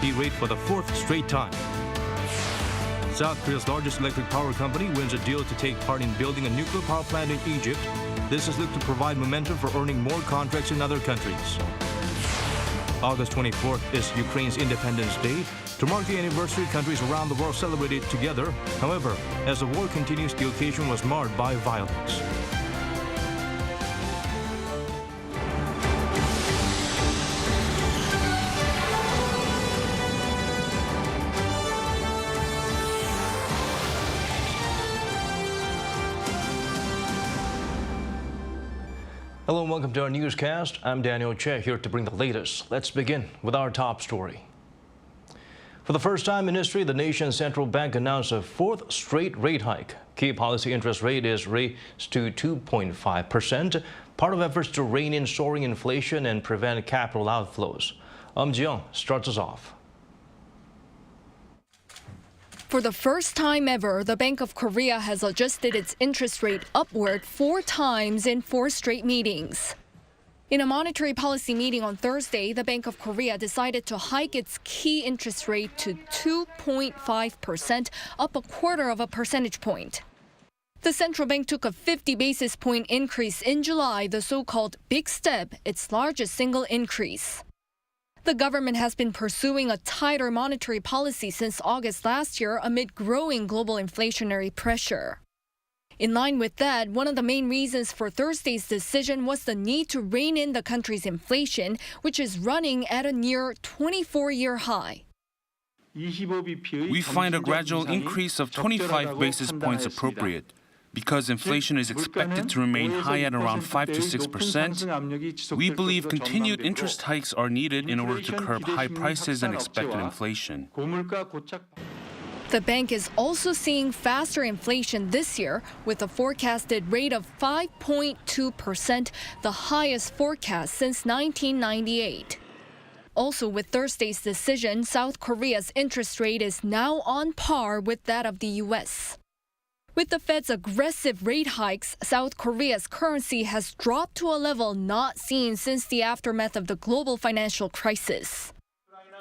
rate for the fourth straight time. South Korea's largest electric power company wins a deal to take part in building a nuclear power plant in Egypt. This is looked to provide momentum for earning more contracts in other countries. August 24th is Ukraine's Independence Day. To mark the anniversary, countries around the world celebrate it together. However, as the war continues, the occasion was marred by violence. Hello and welcome to our newscast. I'm Daniel Che, here to bring the latest. Let's begin with our top story. For the first time in history, the nation's central bank announced a fourth straight rate hike. Key policy interest rate is raised to 2.5%, part of efforts to rein in soaring inflation and prevent capital outflows. Ji-young starts us off. For the first time ever, the Bank of Korea has adjusted its interest rate upward 4 times in 4 straight meetings. In a monetary policy meeting on Thursday, the Bank of Korea decided to hike its key interest rate to 2.5%, up 1/4 percentage point. The central bank took a 50 basis point increase in July, the so-called big step, its largest single increase. The government has been pursuing a tighter monetary policy since August last year amid growing global inflationary pressure. In line with that, one of the main reasons for Thursday's decision was the need to rein in the country's inflation, which is running at a near 24-year high. We find a gradual increase of 25 basis points appropriate. Because inflation is expected to remain high at around 5 to 6%, we believe continued interest hikes are needed in order to curb high prices and expected inflation. The bank is also seeing faster inflation this year, with a forecasted rate of 5.2%, the highest forecast since 1998. Also, with Thursday's decision, South Korea's interest rate is now on par with that of the U.S. With the Fed's aggressive rate hikes, South Korea's currency has dropped to a level not seen since the aftermath of the global financial crisis.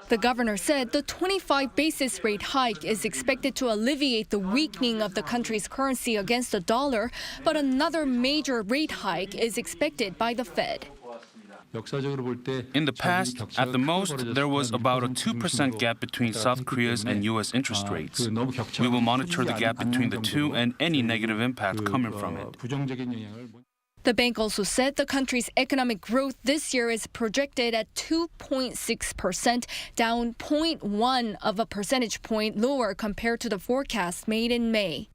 The governor said the 25 basis rate hike is expected to alleviate the weakening of the country's currency against the dollar, but another major rate hike is expected by the Fed. In the past, at the most, there was about a 2% gap between South Korea's and U.S. interest rates. We will monitor the gap between the two and any negative impact coming from it. The bank also said the country's economic growth this year is projected at 2.6%, down 0.1 percentage point lower compared to the forecast made in May.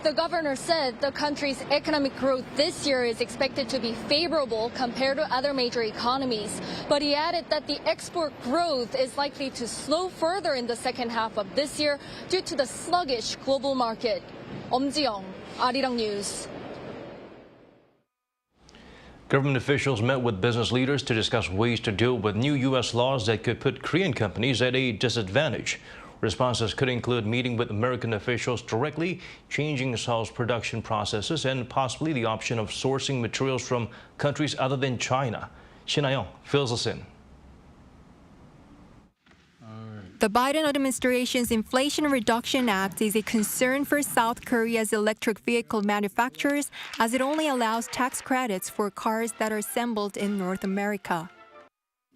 The governor said the country's economic growth this year is expected to be favorable compared to other major economies, but he added that the export growth is likely to slow further in the second half of this year due to the sluggish global market. Ji-young, Arirang News. Government officials met with business leaders to discuss ways to deal with new U.S. laws that could put Korean companies at a disadvantage. Responses could include meeting with American officials directly, changing Seoul's production processes, and possibly the option of sourcing materials from countries other than China. Shin-Young fills us in. The Biden administration's Inflation Reduction Act is a concern for South Korea's electric vehicle manufacturers, as it only allows tax credits for cars that are assembled in North America.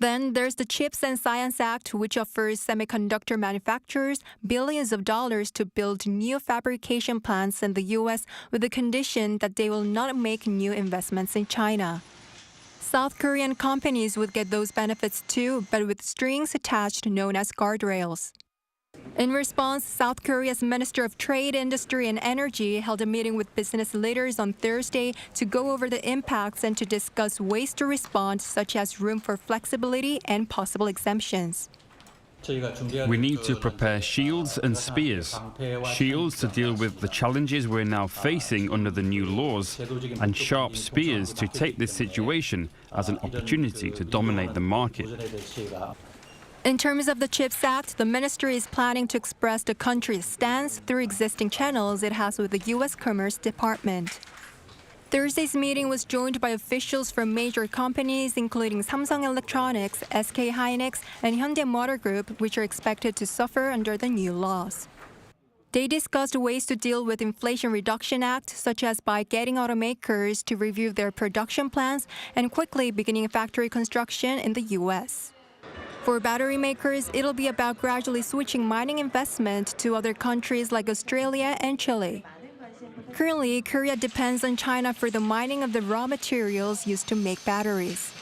Then there's the CHIPS and Science Act, which offers semiconductor manufacturers billions of dollars to build new fabrication plants in the U.S. with the condition that they will not make new investments in China. South Korean companies would get those benefits too, but with strings attached known as guardrails. In response, South Korea's Minister of Trade, Industry and Energy held a meeting with business leaders on Thursday to go over the impacts and to discuss ways to respond, such as room for flexibility and possible exemptions. We need to prepare shields and spears. Shields to deal with the challenges we're now facing under the new laws, and sharp spears to take this situation as an opportunity to dominate the market. In terms of the CHIPS Act, the ministry is planning to express the country's stance through existing channels it has with the U.S. Commerce Department. Thursday's meeting was joined by officials from major companies including Samsung Electronics, SK Hynix, and Hyundai Motor Group, which are expected to suffer under the new laws. They discussed ways to deal with Inflation Reduction Act, such as by getting automakers to review their production plans and quickly beginning factory construction in the U.S. For battery makers, it'll be about gradually switching mining investment to other countries like Australia and Chile. Currently, Korea depends on China for the mining of the raw materials used to make batteries.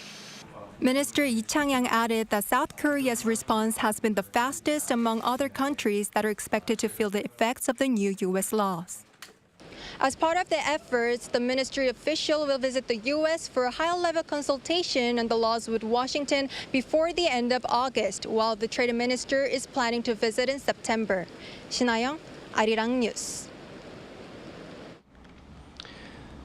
Minister Lee Chang-yang added that South Korea's response has been the fastest among other countries that are expected to feel the effects of the new U.S. laws. As part of the efforts, the ministry official will visit the U.S. for a high-level consultation on the laws with Washington before the end of August, while the trade minister is planning to visit in September. 신하영, Arirang News.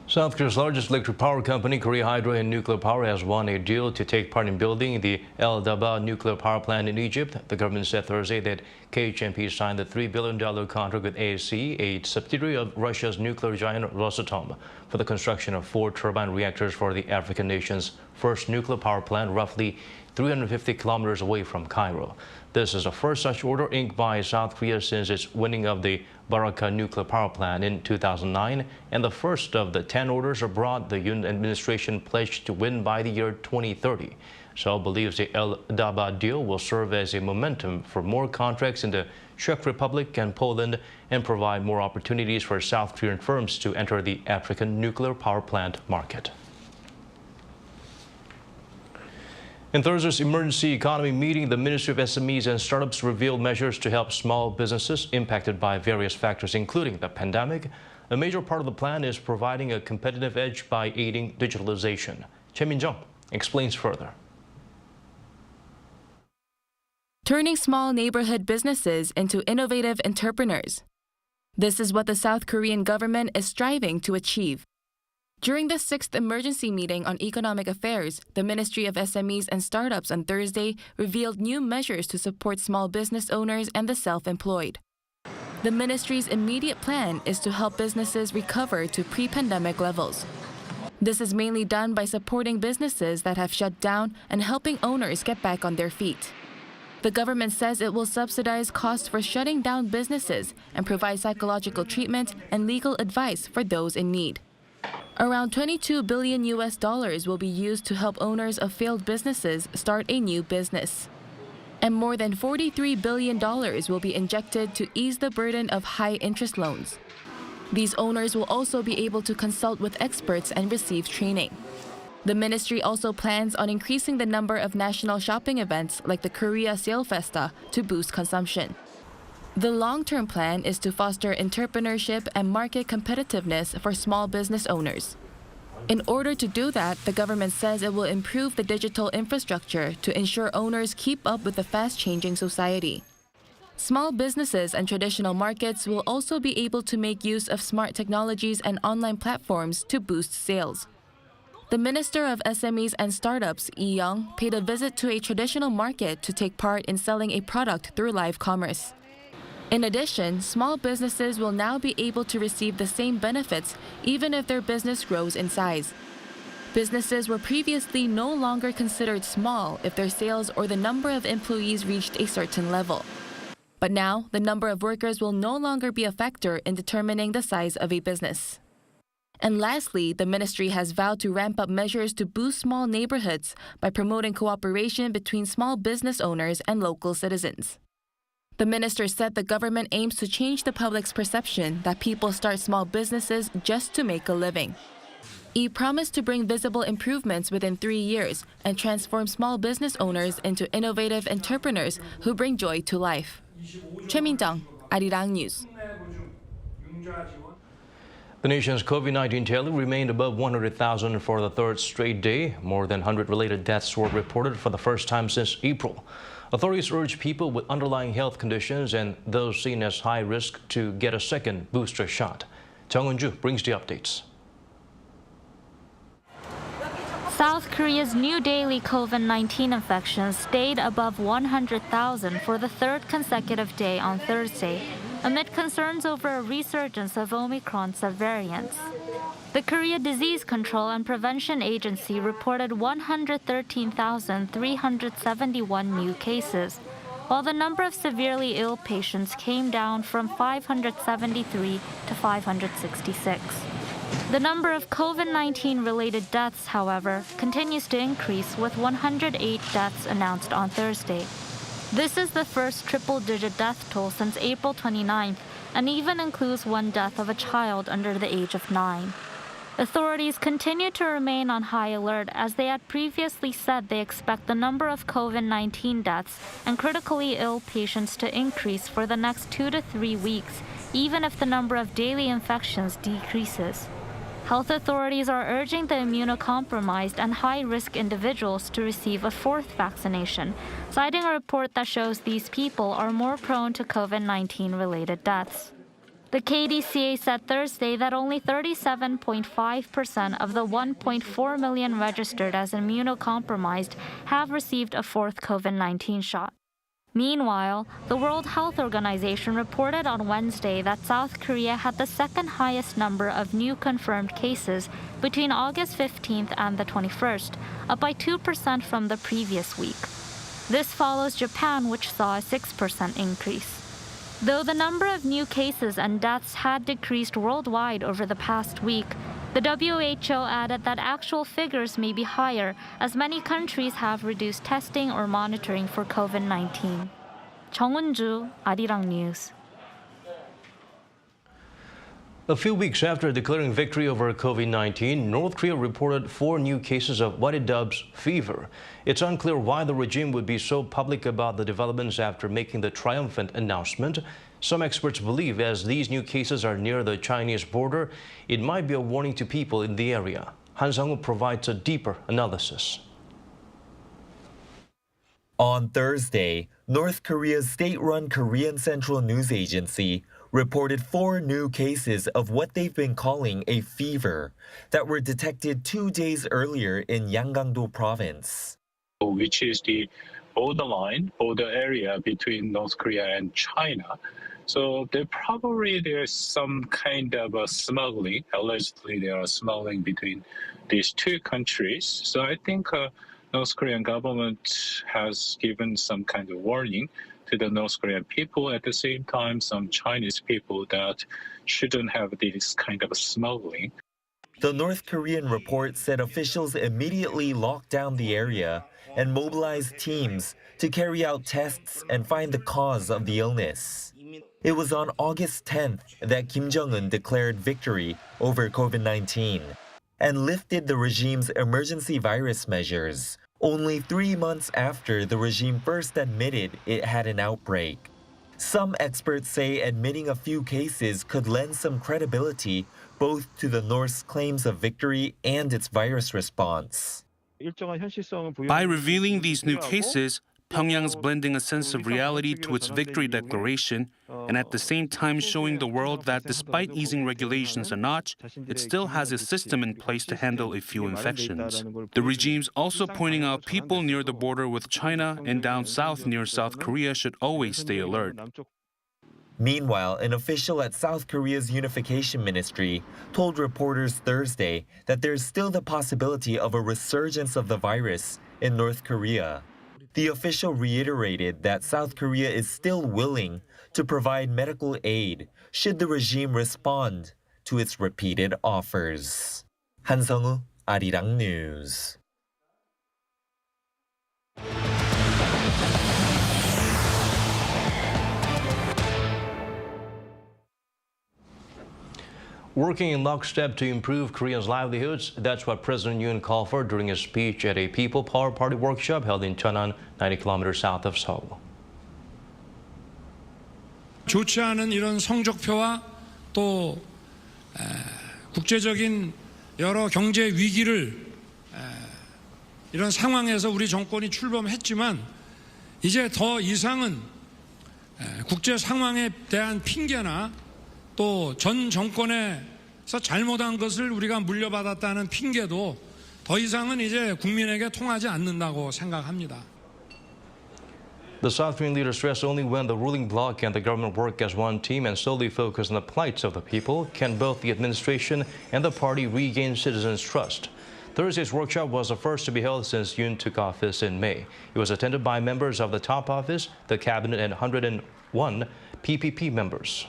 South Korea's largest electric power company, Korea Hydro & Nuclear Power, has won a deal to take part in building the Daba nuclear power plant in Egypt. The government said Thursday that KHNP signed the $3 billion contract with ASC, a subsidiary of Russia's nuclear giant Rosatom, for the construction of 4 turbine reactors for the African nation's first nuclear power plant, roughly 350 kilometers away from Cairo. This is the first such order inked by South Korea since its winning of the Baraka nuclear power plant in 2009, and the first of the 10 orders abroad the Yoon administration pledged to win by the year 2030. Seoul believes the Daba deal will serve as a momentum for more contracts in the Czech Republic and Poland and provide more opportunities for South Korean firms to enter the African nuclear power plant market. In Thursday's emergency economy meeting, the Ministry of SMEs and Startups revealed measures to help small businesses impacted by various factors, including the pandemic. A major part of the plan is providing a competitive edge by aiding digitalization. Choi Min-jung explains further. Turning small neighborhood businesses into innovative entrepreneurs. This is what the South Korean government is striving to achieve. During the 6th emergency meeting on economic affairs, the Ministry of SMEs and Startups on Thursday revealed new measures to support small business owners and the self-employed. The ministry's immediate plan is to help businesses recover to pre-pandemic levels. This is mainly done by supporting businesses that have shut down and helping owners get back on their feet. The government says it will subsidize costs for shutting down businesses and provide psychological treatment and legal advice for those in need. Around $22 billion will be used to help owners of failed businesses start a new business. And more than $43 billion will be injected to ease the burden of high-interest loans. These owners will also be able to consult with experts and receive training. The ministry also plans on increasing the number of national shopping events like the Korea Sale Festa to boost consumption. The long-term plan is to foster entrepreneurship and market competitiveness for small business owners. In order to do that, the government says it will improve the digital infrastructure to ensure owners keep up with the fast-changing society. Small businesses and traditional markets will also be able to make use of smart technologies and online platforms to boost sales. The Minister of SMEs and Startups, Lee Young, paid a visit to a traditional market to take part in selling a product through live commerce. In addition, small businesses will now be able to receive the same benefits even if their business grows in size. Businesses were previously no longer considered small if their sales or the number of employees reached a certain level. But now, the number of workers will no longer be a factor in determining the size of a business. And lastly, the ministry has vowed to ramp up measures to boost small neighborhoods by promoting cooperation between small business owners and local citizens. The minister said the government aims to change the public's perception that people start small businesses just to make a living. He promised to bring visible improvements within 3 years and transform small business owners into innovative entrepreneurs who bring joy to life. Choi Min-jung, Arirang News. The nation's COVID-19 tally remained above 100,000 for the 3rd straight day. More than 100 related deaths were reported for the first time since April. Authorities urge people with underlying health conditions and those seen as high risk to get a second booster shot. Jung Eun-ju brings the updates. South Korea's new daily COVID-19 infections stayed above 100,000 for the 3rd consecutive day on Thursday. amid concerns over a resurgence of Omicron subvariants. The Korea Disease Control and Prevention Agency reported 113,371 new cases, while the number of severely ill patients came down from 573 to 566. The number of COVID-19 related deaths, however, continues to increase, with 108 deaths announced on Thursday. This is the first triple-digit death toll since April 29th, and even includes one death of a child under the age of 9. Authorities continue to remain on high alert, as they had previously said they expect the number of COVID-19 deaths and critically ill patients to increase for the next 2 to 3 weeks, even if the number of daily infections decreases. Health authorities are urging the immunocompromised and high-risk individuals to receive a fourth vaccination, citing a report that shows these people are more prone to COVID-19-related deaths. The KDCA said Thursday that only 37.5% of the 1.4 million registered as immunocompromised have received a fourth COVID-19 shot. Meanwhile, the World Health Organization reported on Wednesday that South Korea had the second highest number of new confirmed cases between August 15th and the 21st, up by 2% from the previous week. This follows Japan, which saw a 6% increase. Though the number of new cases and deaths had decreased worldwide over the past week, the WHO added that actual figures may be higher, as many countries have reduced testing or monitoring for COVID-19. 정은주, Arirang News. A few weeks after declaring victory over COVID-19, North Korea reported 4 new cases of what it dubs fever. It's unclear why the regime would be so public about the developments after making the triumphant announcement. Some experts believe as these new cases are near the Chinese border, it might be a warning to people in the area. Han Sang-woo provides a deeper analysis. On Thursday, North Korea's state-run Korean Central News Agency reported 4 new cases of what they've been calling a fever that were detected 2 days earlier in Yanggangdo province. Which is the border area between North Korea and China. So there's some kind of a smuggling. Allegedly, there are smuggling between these two countries. So I think North Korean government has given some kind of warning to the North Korean people. At the same time, some Chinese people that shouldn't have this kind of smuggling. The North Korean report said officials immediately locked down the area and mobilized teams to carry out tests and find the cause of the illness. It was on August 10th that Kim Jong-un declared victory over COVID-19 and lifted the regime's emergency virus measures, only 3 months after the regime first admitted it had an outbreak. Some experts say admitting a few cases could lend some credibility both to the North's claims of victory and its virus response. By revealing these new cases, Pyongyang's blending a sense of reality to its victory declaration, and at the same time showing the world that despite easing regulations a notch, it still has a system in place to handle a few infections. The regime's also pointing out people near the border with China and down south near South Korea should always stay alert. Meanwhile, an official at South Korea's Unification Ministry told reporters Thursday that there's still the possibility of a resurgence of the virus in North Korea. The official reiterated that South Korea is still willing to provide medical aid should the regime respond to its repeated offers. Han Sang-woo, Arirang News. Working in lockstep to improve Koreans' livelihoods, that's what President Yoon called for during his speech at a People Power Party workshop held in Cheonan, 90 kilometers south of Seoul. 좋지 않은 이런 성적표와 또 국제적인 여러 경제 위기를 이런 상황에서 우리 정권이 출범했지만 이제 더 이상은 국제 상황에 대한 핑계나 또 전 정권에서 잘못한 것을 우리가 물려받았다는 핑계도 더 이상은 이제 국민에게 통하지 않는다고 생각합니다. The South Korean leader stressed only when the ruling bloc and the government work as one team and solely focus on the plights of the people can both the administration and the party regain citizens' trust. Thursday's workshop was the first to be held since Yoon took office in May. It was attended by members of the top office, the cabinet, and 101 PPP members.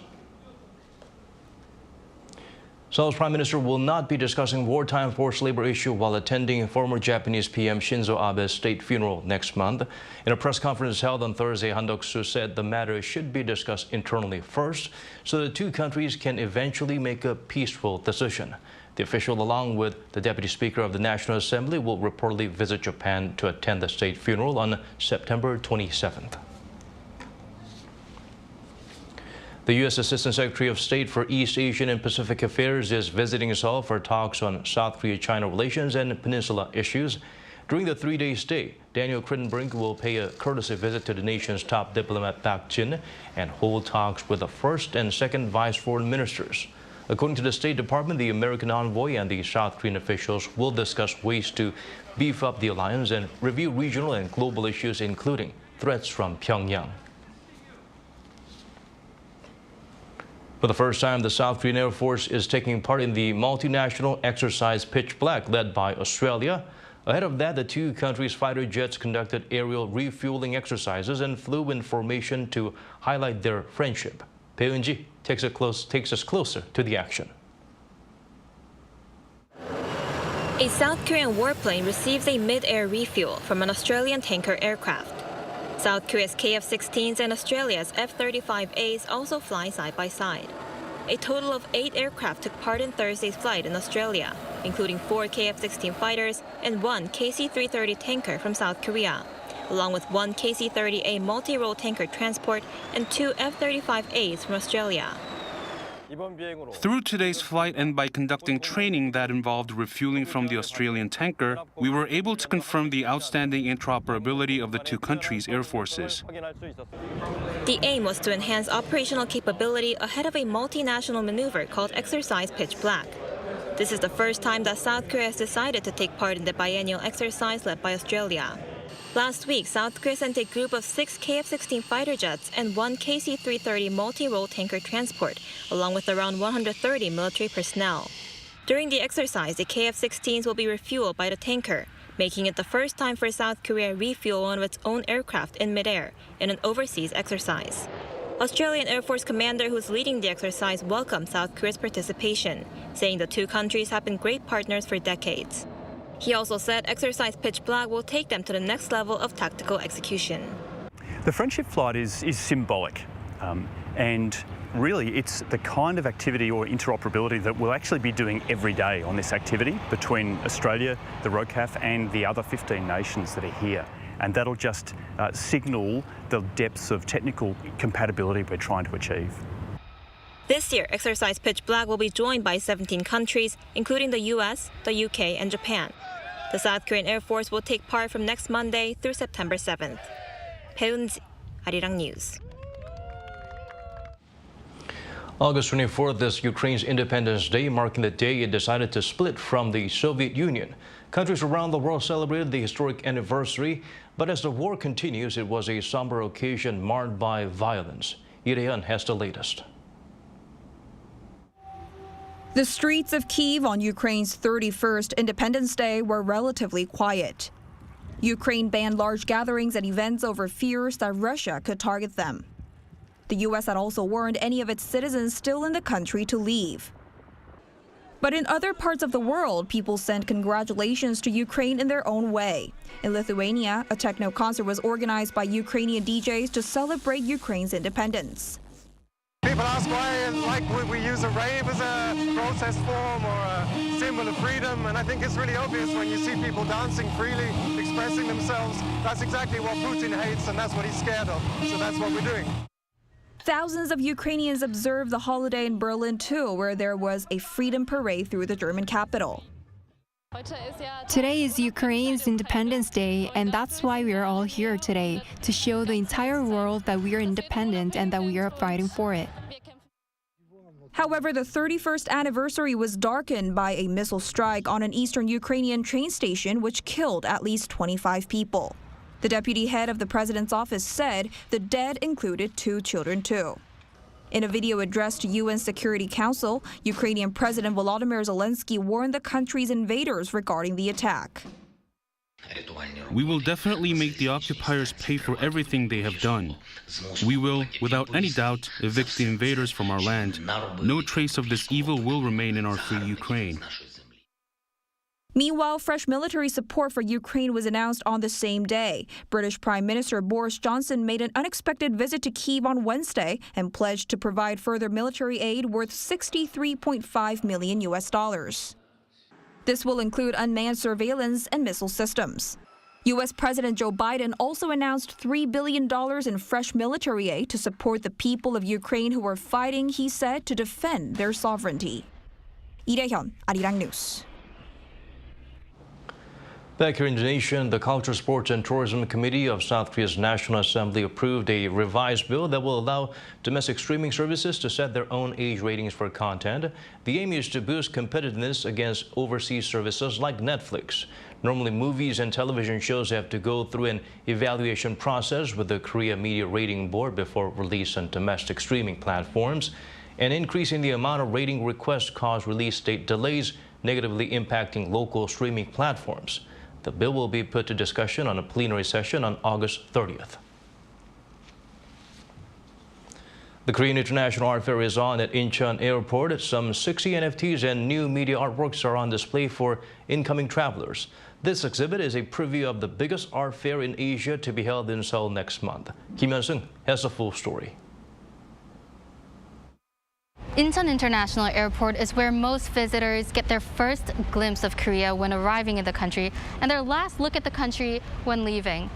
Seoul's Prime Minister will not be discussing wartime forced labor issue while attending former Japanese PM Shinzo Abe's state funeral next month. In a press conference held on Thursday, Han Duk-soo said the matter should be discussed internally first so the two countries can eventually make a peaceful decision. The official, along with the Deputy Speaker of the National Assembly, will reportedly visit Japan to attend the state funeral on September 27th. The U.S. Assistant Secretary of State for East Asian and Pacific Affairs is visiting Seoul for talks on South Korea-China relations and peninsula issues. During the three-day stay, Daniel Crittenbrink will pay a courtesy visit to the nation's top diplomat Park Jin and hold talks with the first and second vice foreign ministers. According to the State Department, the American envoy and the South Korean officials will discuss ways to beef up the alliance and review regional and global issues, including threats from Pyongyang. For the first time, the South Korean Air Force is taking part in the multinational exercise Pitch Black led by Australia. Ahead of that, the two countries' fighter jets conducted aerial refueling exercises and flew in formation to highlight their friendship. Bae Eun-ji takes us closer to the action. A South Korean warplane receives a mid-air refuel from an Australian tanker aircraft. South Korea's KF-16s and Australia's F-35As also fly side by side. A total of 8 aircraft took part in Thursday's flight in Australia, including 4 KF-16 fighters and 1 KC-330 tanker from South Korea, along with 1 KC-30A multi-role tanker transport and 2 F-35As from Australia. Through today's flight and by conducting training that involved refueling from the Australian tanker, we were able to confirm the outstanding interoperability of the two countries' air forces. The aim was to enhance operational capability ahead of a multinational maneuver called Exercise Pitch Black. This is the first time that South Korea has decided to take part in the biennial exercise led by Australia. Last week, South Korea sent a group of 6 KF-16 fighter jets and 1 KC-330 multi-role tanker transport, along with around 130 military personnel. During the exercise, the KF-16s will be refueled by the tanker, making it the first time for South Korea to refuel one of its own aircraft in midair in an overseas exercise. Australian Air Force commander who's leading the exercise welcomed South Korea's participation, saying the two countries have been great partners for decades. He also said Exercise Pitch Black will take them to the next level of tactical execution. The friendship flight is symbolic, and really it's the kind of activity or interoperability that we'll actually be doing every day on this activity between Australia, the ROCAF and the other 15 nations that are here. And that'll just signal the depths of technical compatibility we're trying to achieve. This year, Exercise Pitch Black will be joined by 17 countries, including the U.S., the UK, and Japan. The South Korean Air Force will take part from next Monday through September 7th. Bae Eun-ji, Arirang News. August 24th is Ukraine's Independence Day, marking the day it decided to split from the Soviet Union. Countries around the world celebrated the historic anniversary, but as the war continues, it was a somber occasion marred by violence. Lee Hyun has the latest. The streets of Kyiv on Ukraine's 31st Independence Day were relatively quiet. Ukraine banned large gatherings and events over fears that Russia could target them. The U.S. had also warned any of its citizens still in the country to leave. But in other parts of the world, people sent congratulations to Ukraine in their own way. In Lithuania, a techno concert was organized by Ukrainian DJs to celebrate Ukraine's independence. People ask why we use a rave as a protest form or a symbol of freedom, and I think it's really obvious when you see people dancing freely, expressing themselves. That's exactly what Putin hates, and that's what he's scared of. So that's what we're doing. Thousands of Ukrainians observed the holiday in Berlin too, where there was a freedom parade through the German capital. Today is Ukraine's Independence Day, and that's why we are all here today, to show the entire world that we are independent and that we are fighting for it. However, the 31st anniversary was darkened by a missile strike on an eastern Ukrainian train station, which killed at least 25 people. The deputy head of the president's office said the dead included 2 children too. In a video addressed to UN Security Council, Ukrainian President Volodymyr Zelensky warned the country's invaders regarding the attack. We will definitely make the occupiers pay for everything they have done. We will, without any doubt, evict the invaders from our land. No trace of this evil will remain in our free Ukraine. Meanwhile, fresh military support for Ukraine was announced on the same day. British Prime Minister Boris Johnson made an unexpected visit to Kyiv on Wednesday and pledged to provide further military aid worth $63.5 million. This will include unmanned surveillance and missile systems. U.S. President Joe Biden also announced $3 billion in fresh military aid to support the people of Ukraine who are fighting, he said, to defend their sovereignty. Lee Hyun, Arirang News. Back here in the nation, the Culture, Sports and Tourism Committee of South Korea's National Assembly approved a revised bill that will allow domestic streaming services to set their own age ratings for content. The aim is to boost competitiveness against overseas services like Netflix. Normally, movies and television shows have to go through an evaluation process with the Korea Media Rating Board before release on domestic streaming platforms. An increase in the amount of rating requests caused release date delays, negatively impacting local streaming platforms. The bill will be put to discussion on a plenary session on August 30th. The Korean International Art Fair is on at Incheon Airport. Some 60 NFTs and new media artworks are on display for incoming travelers. This exhibit is a preview of the biggest art fair in Asia to be held in Seoul next month. Kim Hyun-sung has the full story. Incheon International Airport is where most visitors get their first glimpse of Korea when arriving in the country and their last look at the country when leaving.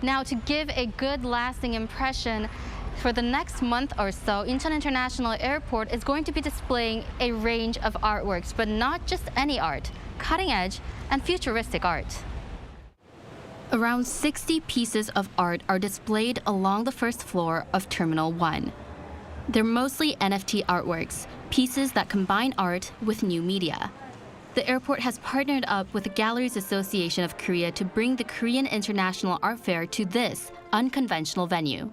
Now, to give a good lasting impression, for the next month or so, Incheon International Airport is going to be displaying a range of artworks, but not just any art, cutting edge and futuristic art. Around 60 pieces of art are displayed along the first floor of Terminal 1. They're mostly NFT artworks, pieces that combine art with new media. The airport has partnered up with the Galleries Association of Korea to bring the Korean International Art Fair to this unconventional venue.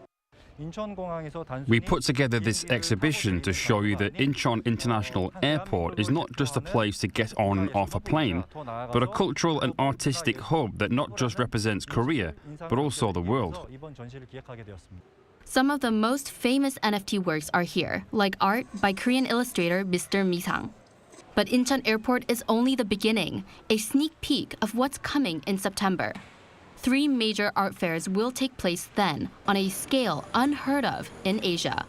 We put together this exhibition to show you that Incheon International Airport is not just a place to get on and off a plane, but a cultural and artistic hub that not just represents Korea, but also the world. Some of the most famous NFT works are here, like art by Korean illustrator Mr. Mi-sang. But Incheon Airport is only the beginning, a sneak peek of what's coming in September. 3 major art fairs will take place then, on a scale unheard of in Asia.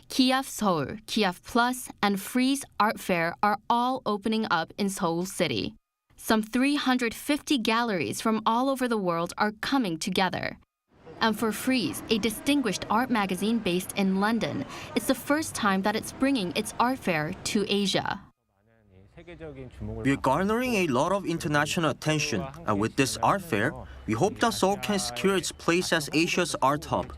Korea-U.S. Seoul, Korea-U.S. Plus, and Frieze Art Fair are all opening up in Seoul City. Some 350 galleries from all over the world are coming together. And for Frieze, a distinguished art magazine based in London, it's the first time that it's bringing its art fair to Asia. We're garnering a lot of international attention, and with this art fair, we hope that Seoul can secure its place as Asia's art hub.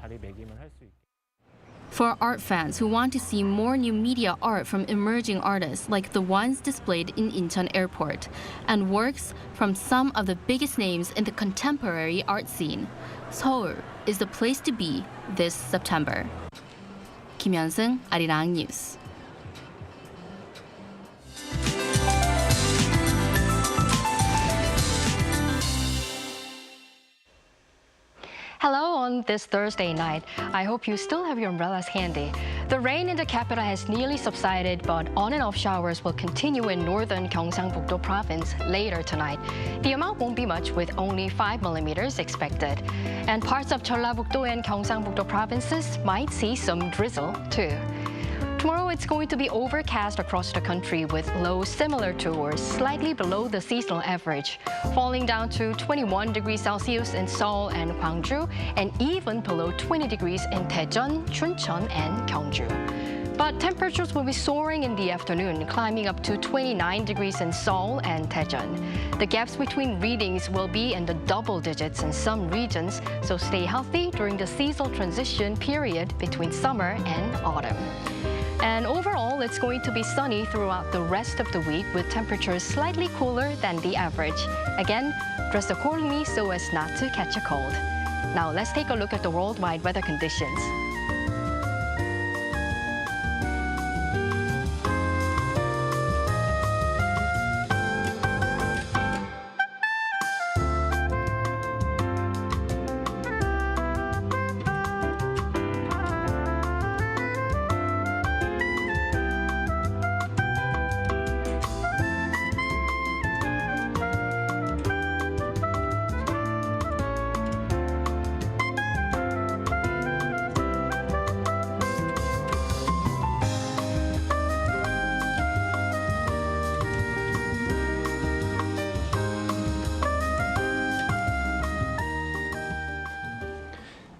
For art fans who want to see more new media art from emerging artists like the ones displayed in Incheon Airport, and works from some of the biggest names in the contemporary art scene, Seoul is the place to be this September. Kim Hyun-sung, Arirang News. Hello on this Thursday night. I hope you still have your umbrellas handy. The rain in the capital has nearly subsided, but on and off showers will continue in northern Gyeongsang-Buk-do province later tonight. The amount won't be much, with only 5 millimeters expected. And parts of Jeollabuk-do and Gyeongsang-Buk-do provinces might see some drizzle too. Tomorrow it's going to be overcast across the country with lows similar to or slightly below the seasonal average, falling down to 21 degrees Celsius in Seoul and Gwangju, and even below 20 degrees in Daejeon, Chuncheon, and Gyeongju. But temperatures will be soaring in the afternoon, climbing up to 29 degrees in Seoul and Daejeon. The gaps between readings will be in the double digits in some regions, so stay healthy during the seasonal transition period between summer and autumn. And overall, it's going to be sunny throughout the rest of the week, with temperatures slightly cooler than the average. Again, dress accordingly so as not to catch a cold. Now let's take a look at the worldwide weather conditions.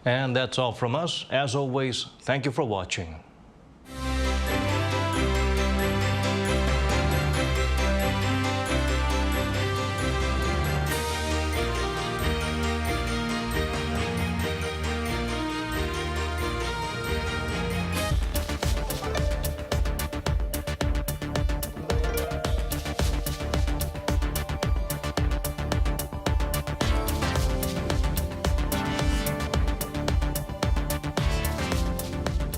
And that's all from us. As always, thank you for watching.